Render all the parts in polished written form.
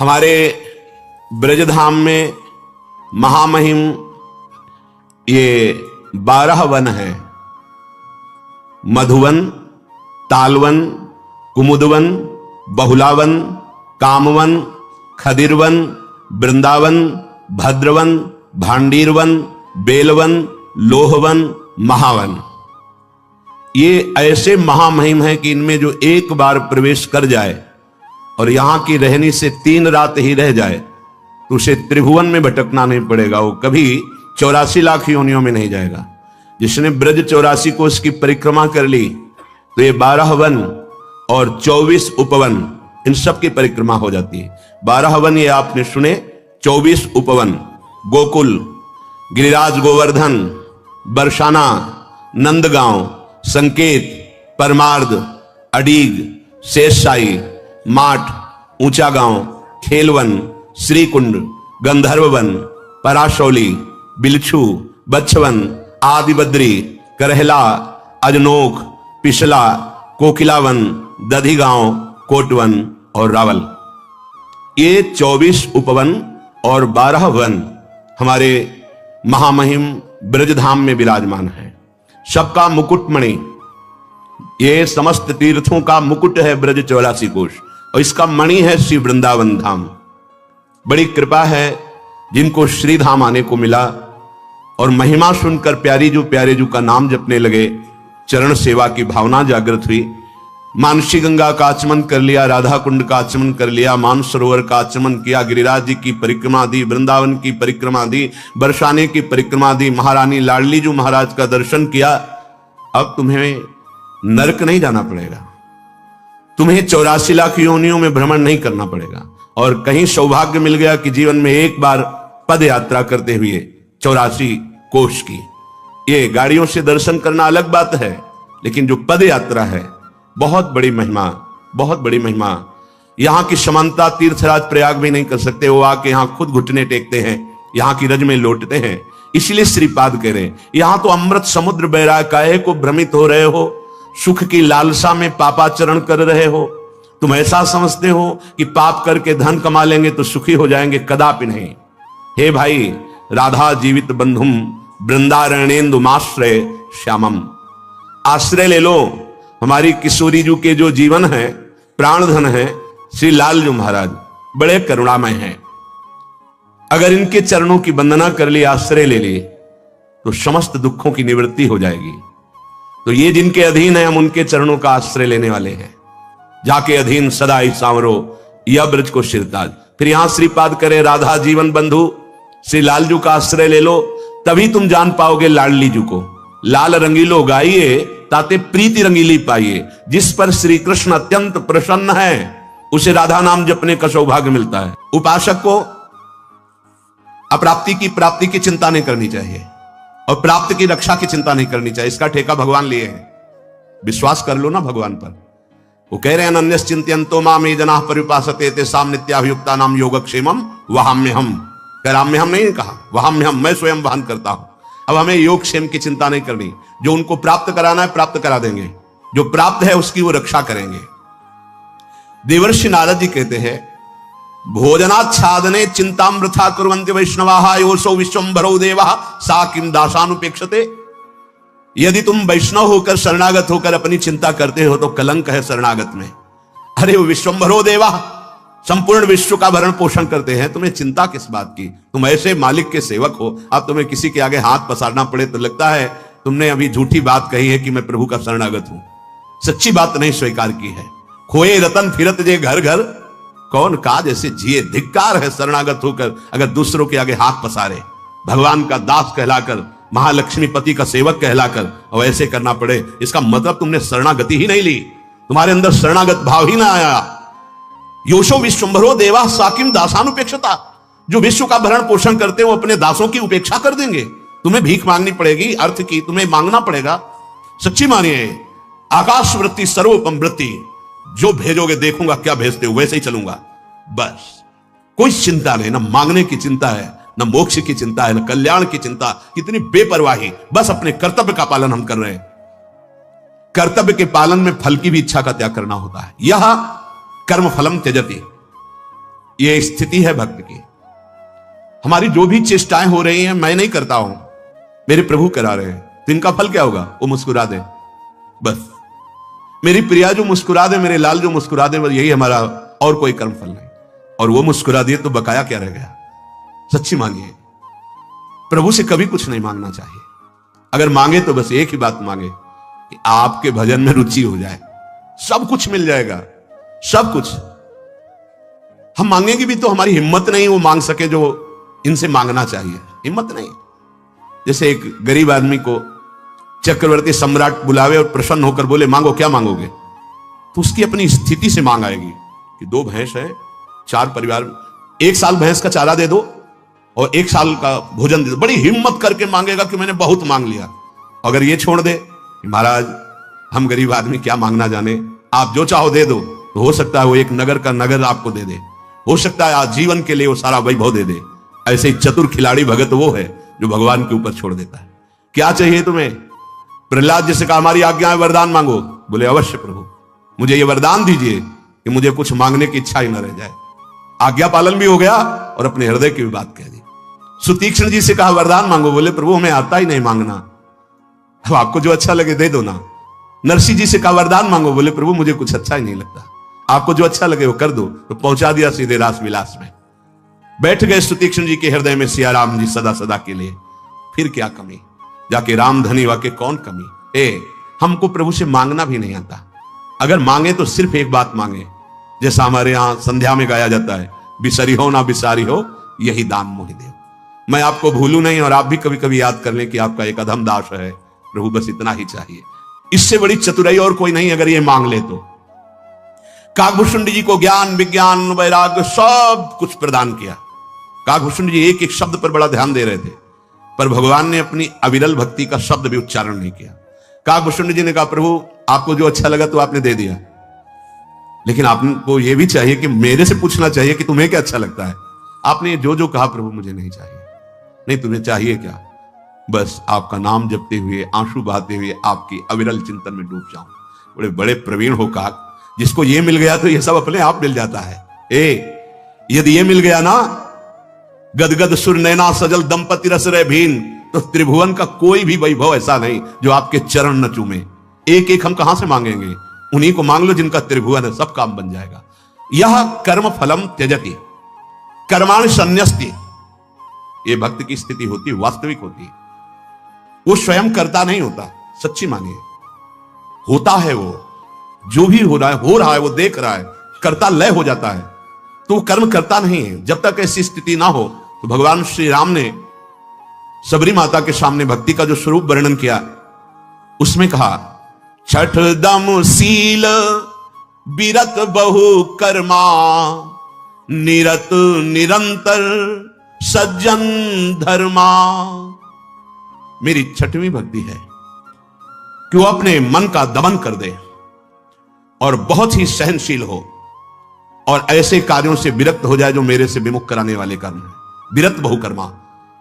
हमारे ब्रजधाम में महामहिम ये 12 वन हैं। मधुवन, तालवन, कुमुदवन, बहुलावन, कामवन, खदिरवन, वृंदावन, भद्रवन, भांडीरवन, बेलवन, लोहवन, महावन। ये ऐसे महामहिम हैं कि इनमें जो एक बार प्रवेश कर जाए और यहां की रहनी से 3 रात ही रह जाए तो उसे त्रिभुवन में भटकना नहीं पड़ेगा, वो कभी 84 लाख योनियों में नहीं जाएगा। जिसने ब्रज 84 कोष की परिक्रमा कर ली तो ये 12 वन और 24 उपवन, इन सब की परिक्रमा हो जाती है। 12 वन ये आपने सुने, 24 उपवन, गोकुल, गिरिराज गोवर्धन, बरसाना, नंदगांव, संकेत, परमार्द, अडीग, शेषशाही, माठ, ऊंचा गांव, खेलवन, श्रीकुंड, गंधर्ववन, पराशौली, बिलछू, बच्छवन, आदिबद्री, करहला, अजनोख, पिछला, कोकिलावन, दधिगांव, कोटवन और रावल। ये 24 उपवन और 12 वन हमारे महामहिम ब्रजधाम में विराजमान है। सबका मुकुटमणि, ये समस्त तीर्थों का मुकुट है ब्रज 84 कोष, और इसका मणि है श्री वृंदावन धाम। बड़ी कृपा है जिनको श्री धाम आने को मिला और महिमा सुनकर प्यारी जो का नाम जपने लगे, चरण सेवा की भावना जागृत हुई। मानसी गंगा का आचमन कर लिया, राधा कुंड का आचमन कर लिया, मानसरोवर का आचमन किया, गिरिराज जी की परिक्रमा दी, वृंदावन की परिक्रमा दी, बरसाने की परिक्रमा दी, महारानी लाडली जी महाराज का दर्शन किया। अब तुम्हें नरक नहीं जाना पड़ेगा, तुम्हें 84 लाख योनियों में भ्रमण नहीं करना पड़ेगा। और कहीं सौभाग्य मिल गया कि जीवन में एक बार पद यात्रा करते हुए 84 कोष की, ये गाड़ियों से दर्शन करना अलग बात है, लेकिन जो पद यात्रा है बहुत बड़ी महिमा, बहुत बड़ी महिमा। यहां की समानता तीर्थराज प्रयाग भी नहीं कर सकते, वो आके यहां खुद घुटने टेकते हैं, यहां की रज में लौटते हैं। इसलिए श्रीपाद कह रहे हैं यहां तो अमृत समुद्र बह रहा है, काहे को भ्रमित हो रहे हो, सुख की लालसा में पापाचरण कर रहे हो। तुम ऐसा समझते हो कि पाप करके धन कमा लेंगे तो सुखी हो जाएंगे, कदापि नहीं। हे भाई, राधा जीवित बंधुम वृंदारण्येन्दुमाश्रय श्यामम, आश्रय ले लो हमारी किशोरी जी के जो जीवन है, प्राण धन है, श्री लाल जी महाराज बड़े करुणामय हैं। अगर इनके चरणों की वंदना कर ली, आश्रय ले ली, तो समस्त दुखों की निवृत्ति हो जाएगी। तो ये जिनके अधीन है, हम उनके चरणों का आश्रय लेने वाले हैं। जाके अधीन सदा ही सांवरो, यह ब्रज को शिरताज। फिर यहां श्रीपाद करें राधा जीवन बंधु श्री लाल जी का आश्रय ले लो, तभी तुम जान पाओगे लाडली जी को। लाल रंगीलो गाइए ताते प्रीति रंगीली पाइए, जिस पर श्री कृष्ण अत्यंत प्रसन्न है उसे राधा नाम जपने का सौभाग्य मिलता है। उपासक को अप्राप्ति की प्राप्ति की चिंता नहीं करनी चाहिए और प्राप्त की रक्षा की चिंता नहीं करनी चाहिए, इसका ठेका भगवान लिए हैं। विश्वास कर लो ना भगवान पर। वो कह रहे हैं अनन्यस चिंतयन्तो माम ये जनाः पर्युपासते तेषां नित्याभियुक्ता नाम योगक्षेमम वहाम्यहम्। कराम्यहम् नहीं कहा, वहाम्यहम्, मैं स्वयं वहन करता हूं। अब हमें योगक्षेम की चिंता नहीं करनी, जो उनको प्राप्त कराना है प्राप्त करा देंगे, जो प्राप्त है उसकी वो रक्षा करेंगे। देवर्षि नारद जी कहते हैं भोजनाच्छादने चिंतामृथा कुर्वन्ति वैष्णवाः योऽसौ विश्वम्भरो देवः सा किं दासानुपेक्षते। यदि तुम वैष्णव होकर शरणागत होकर अपनी चिंता करते हो तो कलंक है शरणागत में। अरे वो विश्वम्भरो देवः, संपूर्ण विश्व का भरण पोषण करते हैं, तुम्हें चिंता किस बात की। तुम ऐसे मालिक के सेवक हो, अब तुम्हें किसी के आगे हाथ पसारना पड़े तो लगता है तुमने अभी झूठी बात कही है कि मैं प्रभु का शरणागत हूं। सच्ची बात नहीं स्वीकार की है। खोए रतन फिरत जे घर घर, कौन काज ऐसे जिए। धिक्कार है शरणागत होकर अगर दूसरों के आगे हाथ पसारे, भगवान का दास कहलाकर, महालक्ष्मी पति का सेवक कहलाकर, और ऐसे करना पड़े। इसका मतलब तुमने शरणागति ही नहीं ली, तुम्हारे अंदर शरणागत भाव ही ना आया। योशो विश्वम्भरो देवा सा किं दासानुपेक्षता। जो विश्व का भरण पोषण करते हैं वो अपने दासों की उपेक्षा कर देंगे। तुम्हें भीख मांगनी पड़ेगी, अर्थ की तुम्हें मांगना पड़ेगा। सच्ची मानिए, आकाश वृत्ति सर्वोपम वृत्ति, जो भेजोगे देखूंगा क्या भेजते हो, वैसे ही चलूंगा। बस कोई चिंता नहीं, ना मांगने की चिंता है, न मोक्ष की चिंता है, न कल्याण की चिंता। कितनी बेपरवाही, बस अपने कर्तव्य का पालन हम कर रहे हैं। कर्तव्य के पालन में फल की भी इच्छा का त्याग करना होता है। यह कर्म फलम त्यजति, ये स्थिति है भक्त की। हमारी जो भी चेष्टाएं हो रही हैं, मैं नहीं करता हूं, मेरे प्रभु करा रहे हैं, तो इनका फल क्या होगा? वो मुस्कुरा दे, बस। मेरी प्रिया जो मुस्कुरा दे, मेरे लाल जो मुस्कुरा दे, बस यही हमारा, और कोई कर्म फल नहीं। और वो मुस्कुरा दिए तो बकाया क्या रह गया? सच्ची मांगिए, प्रभु से कभी कुछ नहीं मांगना चाहिए। अगर मांगे तो बस एक ही बात मांगे कि आपके भजन में रुचि हो जाए, सब कुछ मिल जाएगा, सब कुछ। हम मांगेंगे भी तो हमारी हिम्मत नहीं वो मांग सके जो इनसे मांगना चाहिए, हिम्मत नहीं। जैसे एक गरीब आदमी को चक्रवर्ती सम्राट बुलावे और प्रसन्न होकर बोले मांगो, क्या मांगोगे? तो उसकी अपनी स्थिति से मांग आएगी कि 2 भैंस है, 4 परिवार, 1 साल भैंस का चारा दे दो और 1 साल का भोजन दे दो। बड़ी हिम्मत करके मांगेगा कि मैंने बहुत मांग लिया। अगर ये छोड़ दे कि महाराज हम गरीब आदमी क्या मांगना जाने, आप जो चाहो दे दो, तो हो सकता है वो एक नगर का नगर आपको दे दे, हो सकता है आजीवन के लिए वो सारा वैभव दे दे। ऐसे ही चतुर खिलाड़ी भगत वो है जो भगवान के ऊपर छोड़ देता है। क्या चाहिए तुम्हें? प्रहलाद जी से कहा हमारी आज्ञा है, वरदान मांगो। बोले अवश्य प्रभु, मुझे ये वरदान दीजिए कि मुझे कुछ मांगने की इच्छा ही न रह जाए। आज्ञा पालन भी हो गया और अपने हृदय की भी बात कह दी। सुतीक्ष्ण जी से कहा वरदान मांगो। बोले प्रभु हमें आता ही नहीं मांगना, अब आपको जो अच्छा लगे दे दो ना। नरसिंह जी से कहा वरदान मांगो। बोले प्रभु मुझे कुछ अच्छा ही नहीं लगता, आपको जो अच्छा लगे वो कर दो। तो पहुंचा दिया सीधे रास विलास में। बैठ गए सुतीक्ष्ण जी के हृदय में सिया राम जी सदा सदा के लिए। फिर क्या कमी, जाके राम धनी वाके कौन कमी। हमको प्रभु से मांगना भी नहीं आता। अगर मांगे तो सिर्फ एक बात मांगे, जैसा हमारे यहां संध्या में गाया जाता है, बिसरी हो ना बिसारी हो यही दान मोहि देव। मैं आपको भूलूं नहीं और आप भी कभी कभी याद कर लें कि आपका एक अधम दास है प्रभु, बस इतना ही चाहिए। इससे बड़ी चतुराई और कोई नहीं अगर ये मांग ले तो। काकभूषुंड जी को ज्ञान विज्ञान वैराग्य सब कुछ प्रदान किया। काकभूषुंड जी एक एक शब्द पर बड़ा ध्यान दे रहे थे, पर भगवान ने अपनी अविरल भक्ति का शब्द भी उच्चारण नहीं किया। काकभूषुंड जी ने कहा प्रभु आपको जो अच्छा लगा तो आपने दे दिया, लेकिन आपको यह भी चाहिए कि मेरे से पूछना चाहिए कि तुम्हें क्या अच्छा लगता है। आपने जो जो कहा प्रभु मुझे नहीं चाहिए। नहीं तुम्हें चाहिए क्या? बस आपका नाम जपते हुए आंसू बहाते हुए आपकी अविरल चिंतन में डूब जाऊं। बड़े बड़े प्रवीण हो काक, जिसको ये मिल गया तो ये सब अपने आप मिल जाता है। यदि ये मिल गया ना, गदगद सुर नैना सजल दंपति रस रे भीन, तो त्रिभुवन का कोई भी वैभव ऐसा नहीं जो आपके चरण न चूमे। एक एक हम कहां से मांगेंगे? उन्हीं को मांग लो जिनका त्रिभुवन है, सब काम बन जाएगा। यह कर्म फलम त्यजति कर्माणि संन्यस्ति, ये भक्त की स्थिति होती, वास्तविक होती। वो स्वयं करता नहीं होता, सच्ची मानिए होता है। वो जो भी हो रहा है वो देख रहा है, करता लय हो जाता है, तो वो कर्म करता नहीं है। जब तक ऐसी स्थिति ना हो तो भगवान श्री राम ने सबरी माता के सामने भक्ति का जो स्वरूप वर्णन किया, उसमें कहा छठ दम सील बिरत बहु कर्मा, निरत निरंतर सज्जन धर्मा। मेरी छठवीं भक्ति है कि वो अपने मन का दमन कर दे और बहुत ही सहनशील हो और ऐसे कार्यों से विरक्त हो जाए जो मेरे से विमुख कराने वाले कर्म हैं। विरत बहुकर्मा,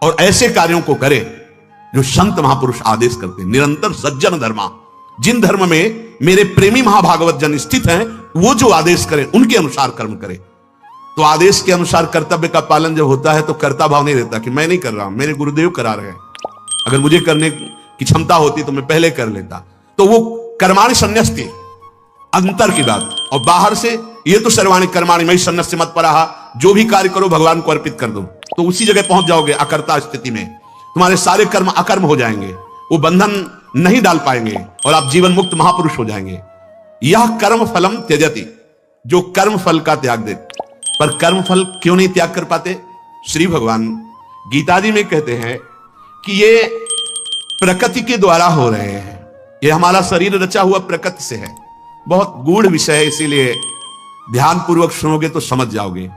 और ऐसे कार्यों को करे जो संत महापुरुष आदेश करते हैं। निरंतर सज्जन धर्मा, जिन धर्म में मेरे प्रेमी महाभागवत जन स्थित हैं, वो जो आदेश करें उनके अनुसार कर्म करे। तो आदेश के अनुसार कर्तव्य का पालन जब होता है तो कर्ता भाव नहीं रहता कि मैं नहीं कर रहा हूं, मेरे गुरुदेव करा रहे हैं, अगर मुझे करने की क्षमता होती तो मैं पहले कर लेता। तो वो कर्माणि संन्यस्ति, अंतर की बात। और बाहर से ये तो सर्वाणि कर्माणि मयि सन्न्यस्य मत्परः, जो भी कार्य करो भगवान को अर्पित कर दो, तो उसी जगह पहुंच जाओगे अकर्ता स्थिति में। तुम्हारे सारे कर्म अकर्म हो जाएंगे, वो बंधन नहीं डाल पाएंगे और आप जीवन मुक्त महापुरुष हो जाएंगे। यह कर्म फलम त्यजति, जो कर्म फल का त्याग दे। पर कर्म फल क्यों नहीं त्याग कर पाते? श्री भगवान गीता जी में कहते हैं कि ये प्रकृति के द्वारा हो रहे हैं, ये हमारा शरीर रचा हुआ प्रकृति से है। बहुत गूढ़ विषय है, इसीलिए ध्यान पूर्वक सुनोगे तो समझ जाओगे।